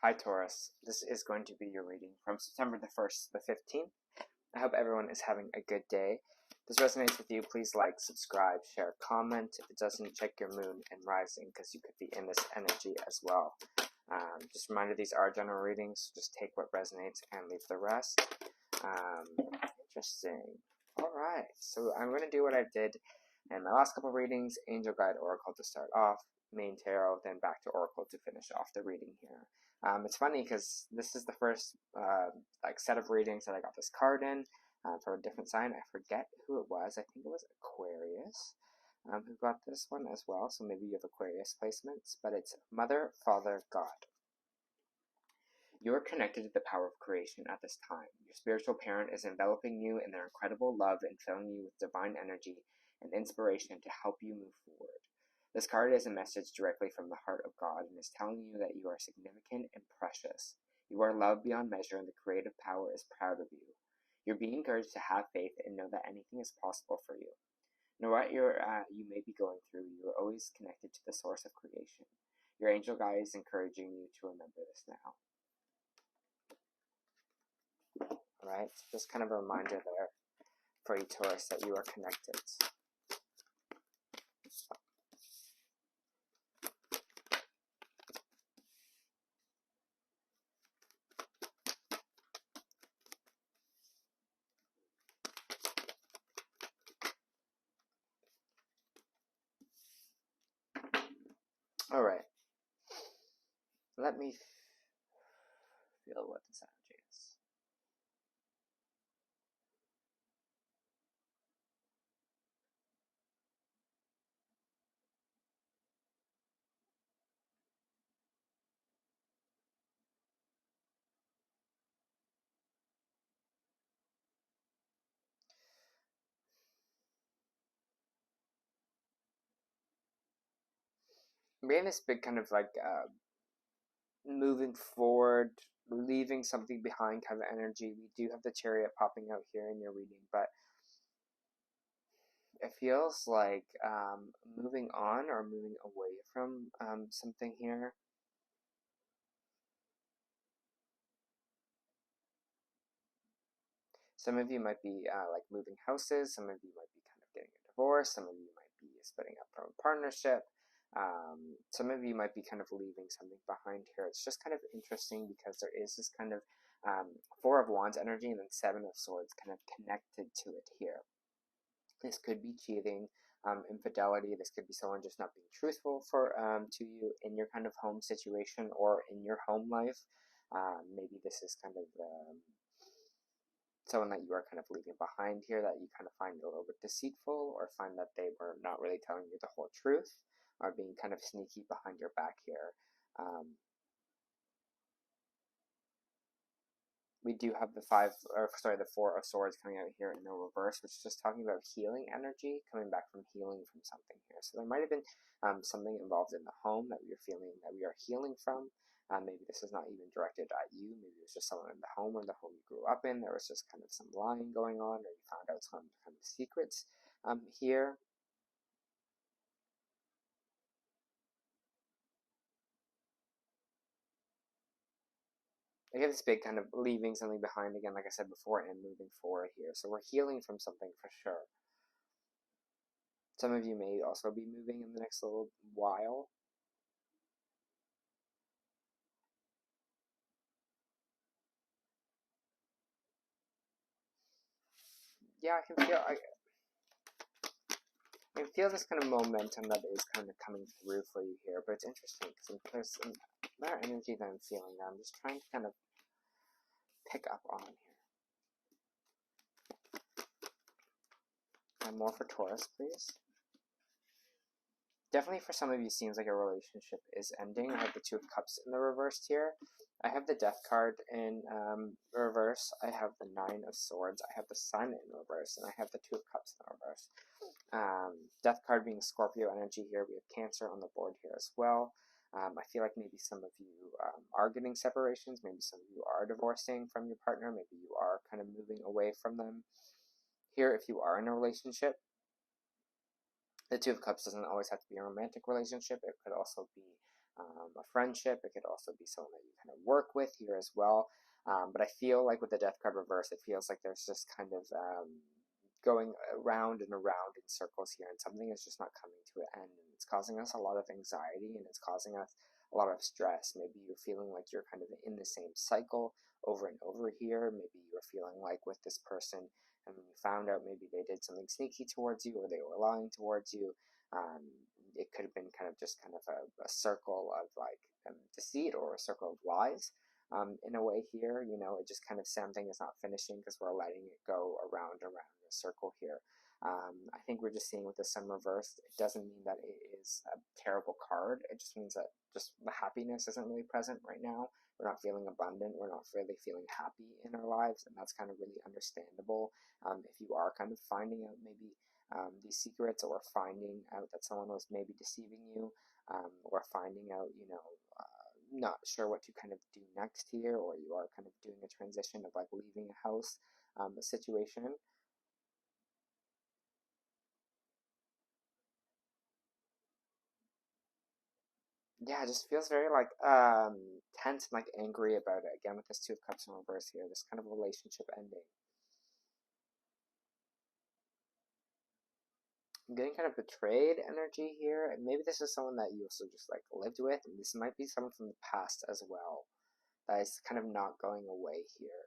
Hi Taurus, this is going to be your reading from September the 1st to the 15th. I hope everyone is having a good day. If this resonates with you, please like, subscribe, share, comment. If it doesn't, check your moon and rising because you could be in this energy as well. Just a reminder, these are general readings, so just take what resonates and leave the rest. Interesting. Alright, so I'm going to do what I did in my last couple of readings, Angel Guide Oracle to start off, main tarot, then back to Oracle to finish off the reading here. It's funny because this is the first set of readings that I got this card in for a different sign. I forget who it was. I think it was Aquarius who got this one as well. So maybe you have Aquarius placements, but it's Mother, Father, God. You are connected to the power of creation at this time. Your spiritual parent is enveloping you in their incredible love and filling you with divine energy and inspiration to help you move forward. This card is a message directly from the heart of God and is telling you that you are significant and precious. You are loved beyond measure and the creative power is proud of you. You're being encouraged to have faith and know that anything is possible for you. No matter what you may be going through, you are always connected to the source of creation. Your angel guide is encouraging you to remember this now. Alright, so just kind of a reminder there for you Taurus that you are connected. Alright, let me feel what this energy is. I'm getting this big kind of moving forward, leaving something behind kind of energy. We do have the Chariot popping out here in your reading, but it feels like moving on or moving away from something here. Some of you might be moving houses, some of you might be kind of getting a divorce, some of you might be splitting up from a partnership. Some of you might be kind of leaving something behind here. It's just kind of interesting because there is this kind of Four of Wands energy and then Seven of Swords kind of connected to it here. This could be cheating, infidelity. This could be someone just not being truthful to you in your kind of home situation or in your home life. Maybe this is kind of someone that you are kind of leaving behind here that you kind of find a little bit deceitful or find that they were not really telling you the whole truth. Are being kind of sneaky behind your back here. We do have the Four of Swords coming out here in the reverse, which is just talking about healing energy, coming back from healing from something here. So there might have been something involved in the home that we are healing from. Maybe this is not even directed at you. Maybe it was just someone in the home or the home you grew up in. There was just kind of some lying going on, or you found out some kind of secrets here. I get this big kind of leaving something behind again, like I said before, and moving forward here. So we're healing from something for sure. Some of you may also be moving in the next little while. Yeah, I can feel this kind of momentum that is kind of coming through for you here, but it's interesting because there's some more energy that I'm feeling that I'm just trying to kind of pick up on here. And more for Taurus, please. Definitely for some of you, seems like a relationship is ending. I have the Two of Cups in the reverse here. I have the Death card in reverse. I have the Nine of Swords. I have the Sun in reverse. And I have the Two of Cups in reverse. Death card being Scorpio energy here. We have Cancer on the board here as well. I feel like maybe some of you are getting separations. Maybe some of you are divorcing from your partner. Maybe you are kind of moving away from them. Here, if you are in a relationship, the Two of Cups doesn't always have to be a romantic relationship. It could also be a friendship. It could also be someone that you kind of work with here as well. But I feel like with the Death card reverse, it feels like there's just kind of going around and around in circles here, and something is just not coming to an end, and it's causing us a lot of anxiety, and it's causing us a lot of stress. Maybe you're feeling like you're kind of in the same cycle over and over here. Maybe you're feeling like with this person, and when you found out maybe they did something sneaky towards you, or they were lying towards you, it could have been kind of just kind of a circle of like deceit, or a circle of lies. In a way here, you know, it just kind of something is not finishing because we're letting it go around in a circle here. I think we're just seeing with the Sun reversed, it doesn't mean that it is a terrible card. It just means that just the happiness isn't really present right now. We're not feeling abundant. We're not really feeling happy in our lives, and that's kind of really understandable. If you are kind of finding out maybe these secrets, or finding out that someone was maybe deceiving you, or finding out, you know, not sure what to kind of do next here, or you are kind of doing a transition of like leaving a house, a situation. Yeah, it just feels very like tense and like angry about it. Again, with this Two of Cups in reverse here, this kind of relationship ending. I'm getting kind of betrayed energy here, and maybe this is someone that you also just like lived with, and this might be someone from the past as well that is kind of not going away here.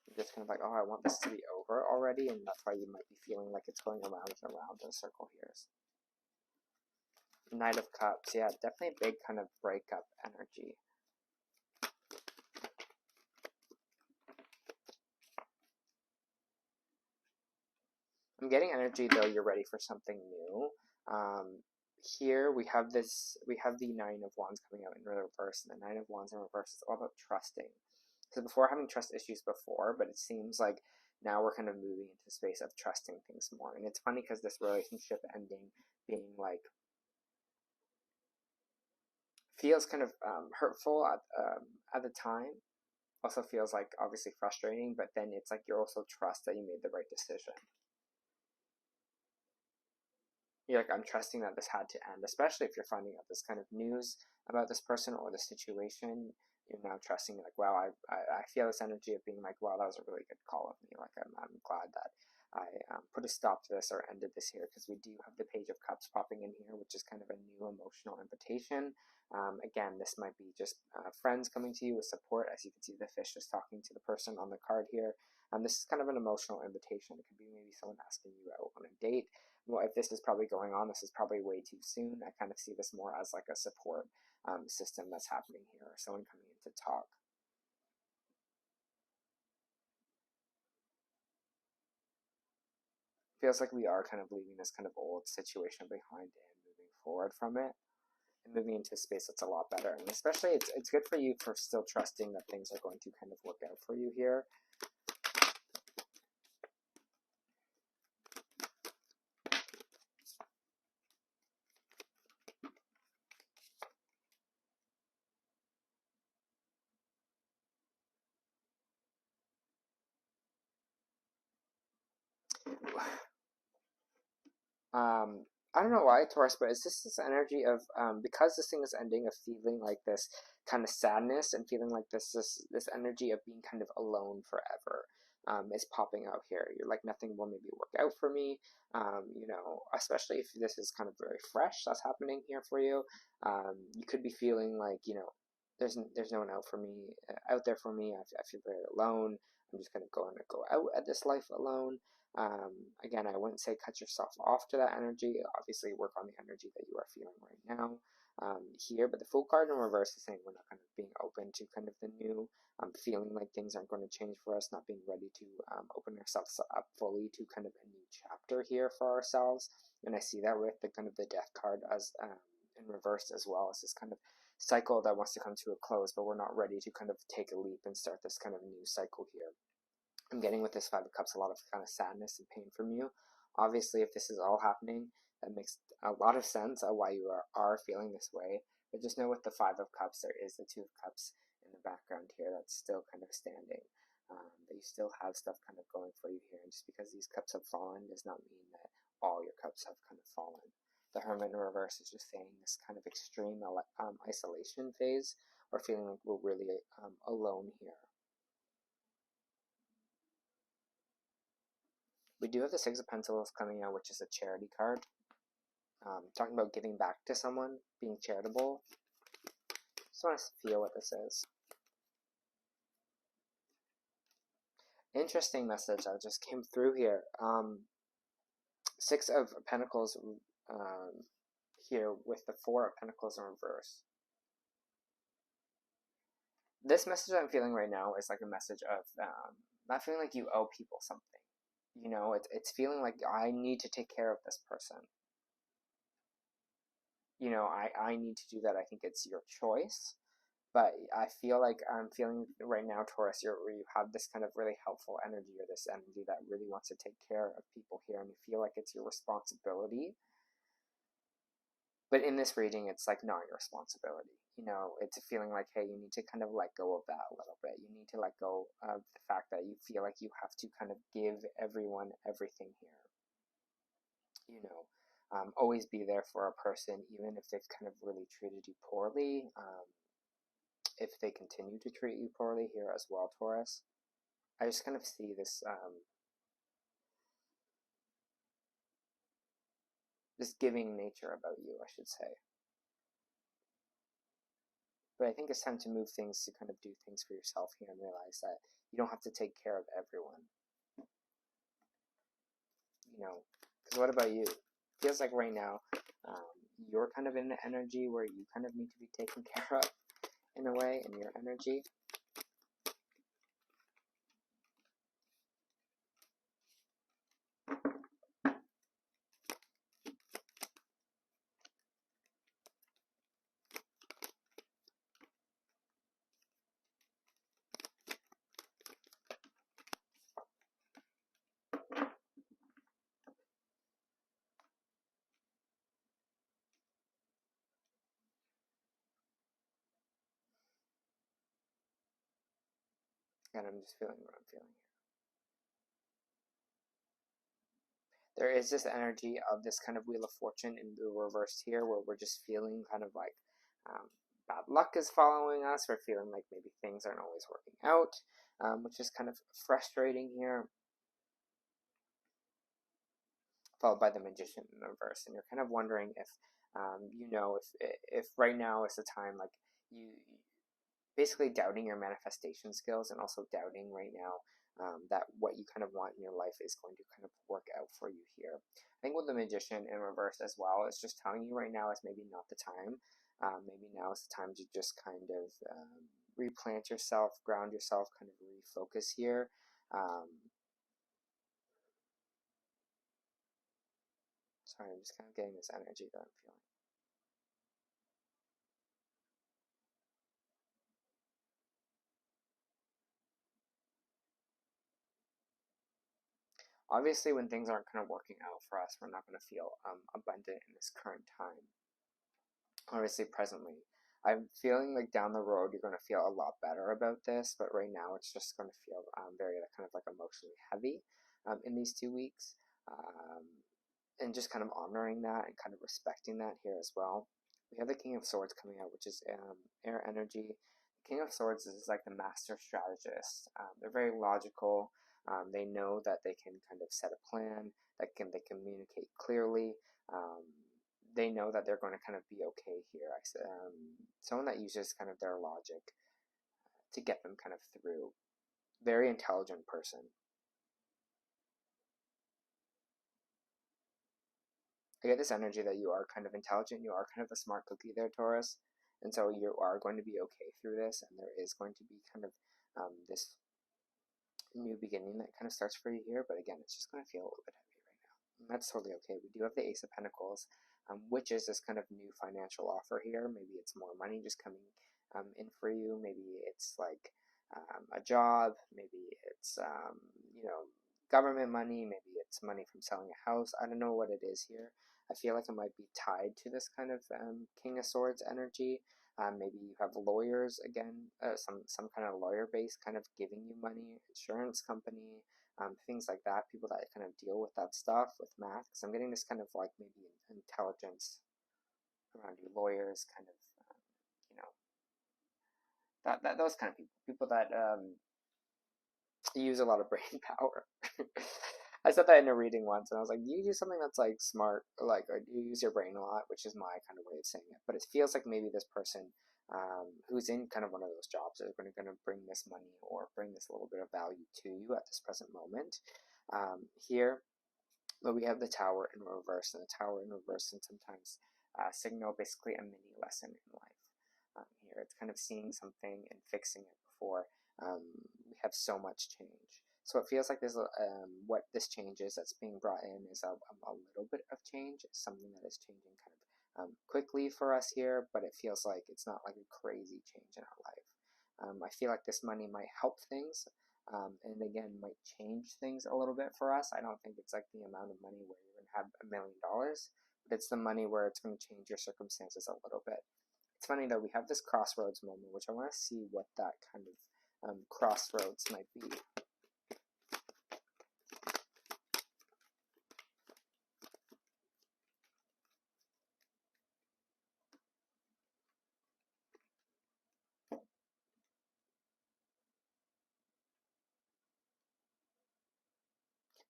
You're just kind of like, oh, I want this to be over already, and that's why you might be feeling like it's going around and around in a circle here. Knight of Cups, yeah, definitely a big kind of breakup energy. I'm getting energy though you're ready for something new. Here we have the Nine of Wands coming out in reverse, and the Nine of Wands in reverse is all about trusting. So before, having trust issues before, but it seems like now we're kind of moving into the space of trusting things more. And it's funny because this relationship ending being like feels kind of hurtful at the time. Also feels like obviously frustrating, but then it's like you're also trust that you made the right decision. You're like, I'm trusting that this had to end, especially if you're finding out this kind of news about this person or the situation. You're now trusting, like, wow, I feel this energy of being like, wow, that was a really good call of me. Like, I'm glad that I put a stop to this or ended this here, because we do have the Page of Cups popping in here, which is kind of a new emotional invitation. Again, this might be just friends coming to you with support. As you can see, the fish is talking to the person on the card here. This is kind of an emotional invitation. It could be maybe someone asking you out on a date. Well, if this is probably going on, this is probably way too soon. I kind of see this more as like a support system that's happening here, or someone coming in to talk. Feels like we are kind of leaving this kind of old situation behind and moving forward from it, and moving into a space that's a lot better. And especially, it's good for you for still trusting that things are going to kind of work out for you here. I don't know why, Taurus, but is this energy of because this thing is ending, of feeling like this kind of sadness, and feeling like this energy of being kind of alone forever is popping out here. You're like, nothing will maybe work out for me. You know, especially if this is kind of very fresh, that's happening here for you. You could be feeling like, you know, there's no one out there for me. I feel very alone. I'm just gonna go out at this life alone. Again, I wouldn't say cut yourself off to that energy. Obviously, work on the energy that you are feeling right now here. But the Fool card in reverse is saying we're not kind of being open to kind of the new, feeling like things aren't going to change for us, not being ready to open ourselves up fully to kind of a new chapter here for ourselves. And I see that with the kind of the Death card as in reverse as well. It's this kind of cycle that wants to come to a close, but we're not ready to kind of take a leap and start this kind of new cycle here. I'm getting with this Five of Cups a lot of kind of sadness and pain from you. Obviously, if this is all happening, that makes a lot of sense of why you are feeling this way. But just know with the Five of Cups, there is the Two of Cups in the background here that's still kind of standing. That you still have stuff kind of going for you here. And just because these cups have fallen does not mean that all your cups have kind of fallen. The Hermit in reverse is just saying this kind of extreme isolation phase, or feeling like we're really alone here. We do have the Six of Pentacles coming out, which is a charity card. Talking about giving back to someone, being charitable. Just want to feel what this is. Interesting message that just came through here. Six of Pentacles here with the Four of Pentacles in reverse. This message I'm feeling right now is like a message of not feeling like you owe people something. You know, it's feeling like I need to take care of this person. You know, I need to do that. I think it's your choice. But I feel like I'm feeling right now, Taurus, you have this kind of really helpful energy, or this energy that really wants to take care of people here, and you feel like it's your responsibility. But in this reading, it's like not your responsibility. You know, it's a feeling like, hey, you need to kind of let go of that a little bit. You need to let go of the fact that you feel like you have to kind of give everyone everything here. You know, always be there for a person, even if they've kind of really treated you poorly. If they continue to treat you poorly here as well, Taurus. I just kind of see this this giving nature about you, I should say. But I think it's time to move things, to kind of do things for yourself here and realize that you don't have to take care of everyone. You know, because what about you? It feels like right now you're kind of in the energy where you kind of need to be taken care of in a way, in your energy. And I'm just feeling what I'm feeling here. There is this energy of this kind of Wheel of Fortune in the reverse here, where we're just feeling kind of like bad luck is following us. We're feeling like maybe things aren't always working out, which is kind of frustrating here. Followed by the Magician in the reverse, and you're kind of wondering if, you know, if right now is the time, like you basically doubting your manifestation skills, and also doubting right now that what you kind of want in your life is going to kind of work out for you here. I think with the Magician in reverse as well, it's just telling you right now is maybe not the time. Maybe now is the time to just kind of replant yourself, ground yourself, kind of refocus here. Sorry, I'm just kind of getting this energy that I'm feeling. Obviously, when things aren't kind of working out for us, we're not going to feel abundant in this current time. Obviously, presently, I'm feeling like down the road you're going to feel a lot better about this, but right now it's just going to feel very kind of like emotionally heavy in these 2 weeks, and just kind of honoring that and kind of respecting that here as well. We have the King of Swords coming out, which is air energy. The King of Swords is like the master strategist. They're very logical. They know that they can kind of set a plan, that they communicate clearly. They know that they're going to kind of be okay here. Someone that uses kind of their logic to get them kind of through. Very intelligent person. I get this energy that you are kind of intelligent, you are kind of a smart cookie there, Taurus, and so you are going to be okay through this, and there is going to be kind of this new beginning that kind of starts for you here, but again, it's just going to feel a little bit heavy right now, and that's totally okay. We do have the Ace of Pentacles, which is this kind of new financial offer here. Maybe it's more money just coming in for you, maybe it's like a job, maybe it's you know, government money, maybe it's money from selling a house. I don't know what it is here. I feel like it might be tied to this kind of King of Swords energy. Maybe you have lawyers again, some kind of lawyer base kind of giving you money, insurance company, things like that, people that kind of deal with that stuff, with math, because I'm getting this kind of like maybe intelligence around you, lawyers, kind of, you know, those kind of people that use a lot of brain power. I said that in a reading once, and I was like, do you do something that's like smart, or like, or do you use your brain a lot, which is my kind of way of saying it. But it feels like maybe this person who's in kind of one of those jobs is going to bring this money or bring this little bit of value to you at this present moment. Here, but we have the Tower in reverse, and the Tower in reverse can sometimes signal basically a mini lesson in life. Here, it's kind of seeing something and fixing it before we have so much change. So it feels like there's what this change is that's being brought in is a little bit of change. It's something that is changing kind of quickly for us here, but it feels like it's not like a crazy change in our life. I feel like this money might help things, and again, might change things a little bit for us. I don't think it's like the amount of money where you're going to have $1 million, but it's the money where it's going to change your circumstances a little bit. It's funny though, we have this crossroads moment, which I want to see what that kind of crossroads might be.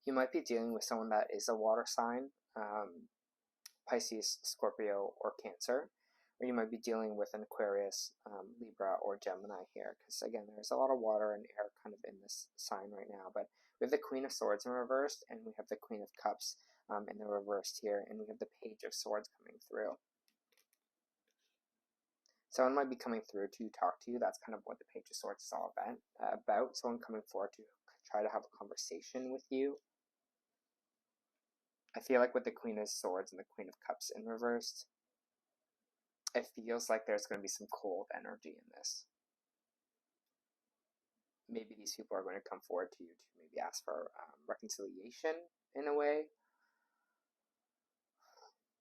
You might be dealing with someone that is a water sign, Pisces, Scorpio, or Cancer, or you might be dealing with an Aquarius, Libra, or Gemini here, because again, there's a lot of water and air kind of in this sign right now. But we have the Queen of Swords in reversed, and we have the Queen of Cups in the reversed here, and we have the Page of Swords coming through. Someone might be coming through to talk to you. That's kind of what the Page of Swords is all about. Someone coming forward to try to have a conversation with you. I feel like with the Queen of Swords and the Queen of Cups in reversed, it feels like there's going to be some cold energy in this. Maybe these people are going to come forward to you to maybe ask for reconciliation in a way.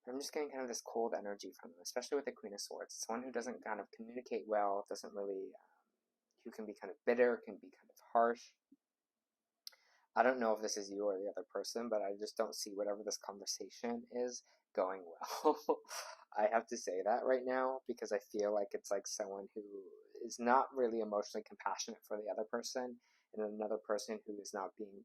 I'm just getting kind of this cold energy from them, especially with the Queen of Swords. It's someone who doesn't kind of communicate well, doesn't really, who can be kind of bitter, can be kind of harsh. I don't know if this is you or the other person, but I just don't see whatever this conversation is going well. I have to say that right now because I feel like it's like someone who is not really emotionally compassionate for the other person, and another person who is not being,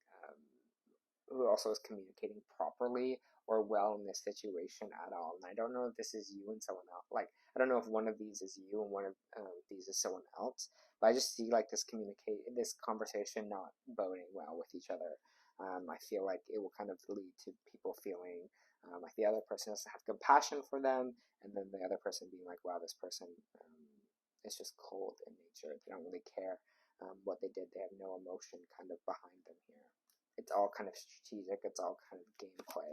who also is communicating properly or well in this situation at all. And I don't know if this is you and someone else. Like, I don't know if one of these is you and one of these is someone else. But I just see like this conversation not boding well with each other. I feel like it will kind of lead to people feeling like the other person has to have compassion for them, and then the other person being like, wow, this person is just cold in nature. They don't really care what they did. They have no emotion kind of behind them here. It's all kind of strategic. It's all kind of gameplay.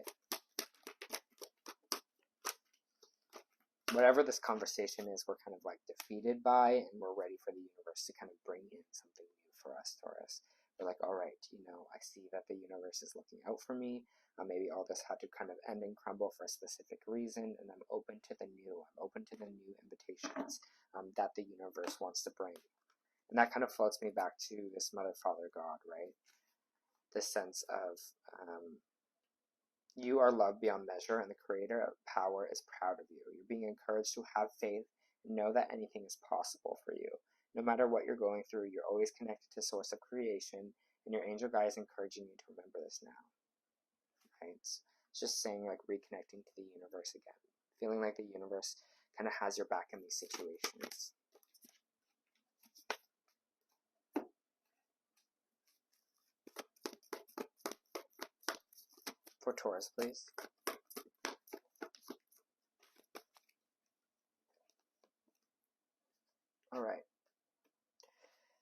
Whatever this conversation is, we're kind of like defeated by, and we're ready for the universe to kind of bring in something new for us, Taurus. We're like, all right, I see that the universe is looking out for me. Maybe all this had to kind of end and crumble for a specific reason, and I'm open to the new. I'm open to the new invitations that the universe wants to bring. And that kind of floats me back to this Mother, Father, God, right? This sense of you are loved beyond measure, and the creator of power is proud of you. You're being encouraged to have faith and know that anything is possible for you. No matter what you're going through, you're always connected to the source of creation, and your angel guide is encouraging you to remember this now. Right? It's just saying, like, reconnecting to the universe again. Feeling like the universe kind of has your back in these situations. For Taurus, please. Alright.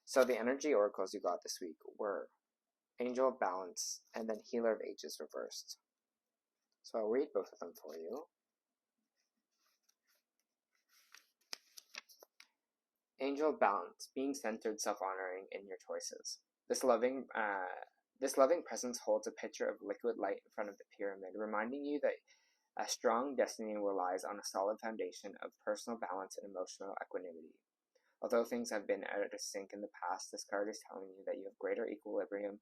So the energy oracles you got this week were Angel of Balance and then Healer of Ages reversed. So I'll read both of them for you. Angel of Balance, being centered, self-honoring in your choices. This loving presence holds a picture of liquid light in front of the pyramid, reminding you that a strong destiny relies on a solid foundation of personal balance and emotional equanimity. Although things have been out of sync in the past, this card is telling you that you have greater equilibrium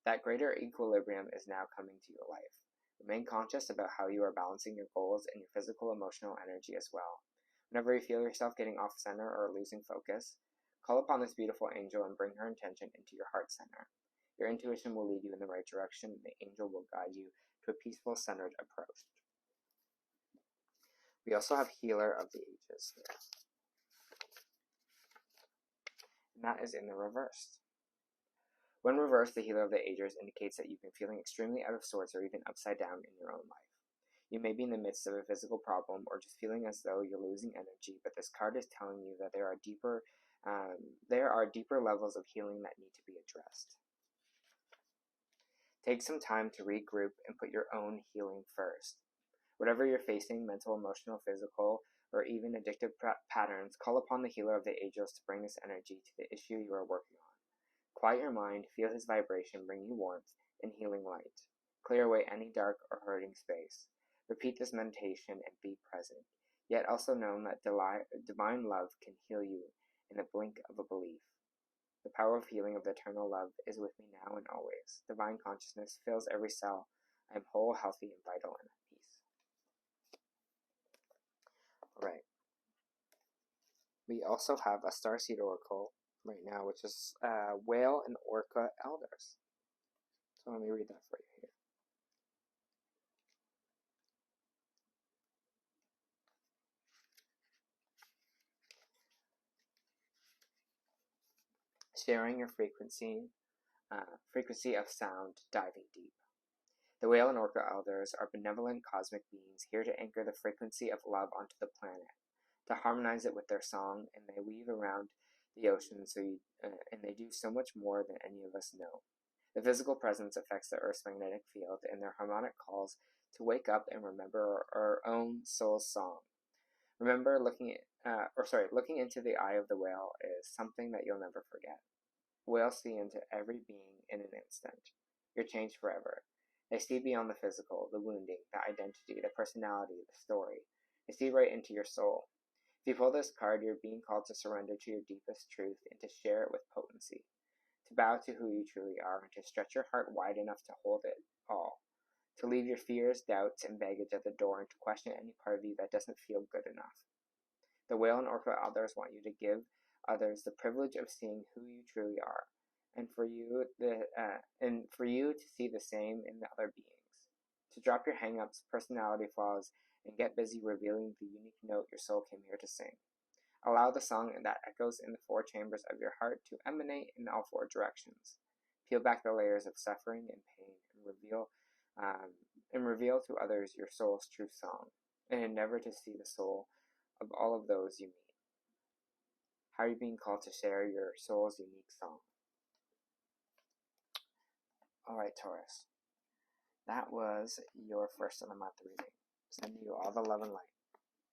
That greater equilibrium is now coming to your life. Remain conscious about how you are balancing your goals and your physical, emotional energy as well. Whenever you feel yourself getting off center or losing focus, call upon this beautiful angel and bring her intention into your heart center. Your intuition will lead you in the right direction, and the angel will guide you to a peaceful, centered approach. We also have Healer of the Ages here, and that is in the reversed. When reversed, the Healer of the Ages indicates that you've been feeling extremely out of sorts or even upside down in your own life. You may be in the midst of a physical problem or just feeling as though you're losing energy, but this card is telling you that there are deeper levels of healing that need to be addressed. Take some time to regroup and put your own healing first. Whatever you're facing, mental, emotional, physical, or even addictive patterns, call upon the Healer of the Ages to bring this energy to the issue you are working on. Quiet your mind, feel his vibration bring you warmth and healing light. Clear away any dark or hurting space. Repeat this meditation and be present, yet also know that divine love can heal you in the blink of a belief. The power of healing of the eternal love is with me now and always. Divine consciousness fills every cell. I am whole, healthy, and vital, and at peace. Alright. We also have a Starseed Oracle right now, which is Whale and Orca Elders. So let me read that for you here. Sharing your frequency of sound, diving deep. The Whale and Orca Elders are benevolent cosmic beings here to anchor the frequency of love onto the planet, to harmonize it with their song, and they weave around the ocean and they do so much more than any of us know. The physical presence affects the Earth's magnetic field, and their harmonic calls to wake up and remember our own soul's song. Remember, looking into the eye of the whale is something that you'll never forget. Whales see into every being in an instant. You're changed forever. They see beyond the physical, the wounding, the identity, the personality, the story. They see right into your soul. If you pull this card, you're being called to surrender to your deepest truth and to share it with potency, to bow to who you truly are, and to stretch your heart wide enough to hold it all, to leave your fears, doubts, and baggage at the door, and to question any part of you that doesn't feel good enough. The Whale and Orca Elders want you to give others the privilege of seeing who you truly are, and for you to see the same in the other beings, to drop your hang-ups, personality flaws, and get busy revealing the unique note your soul came here to sing. Allow the song that echoes in the four chambers of your heart to emanate in all four directions. Peel back the layers of suffering and pain and reveal to others your soul's true song, and endeavor to see the soul of all of those you meet. How are you being called to share your soul's unique song? Alright, Taurus. That was your first of the month reading. Sending you all the love and light.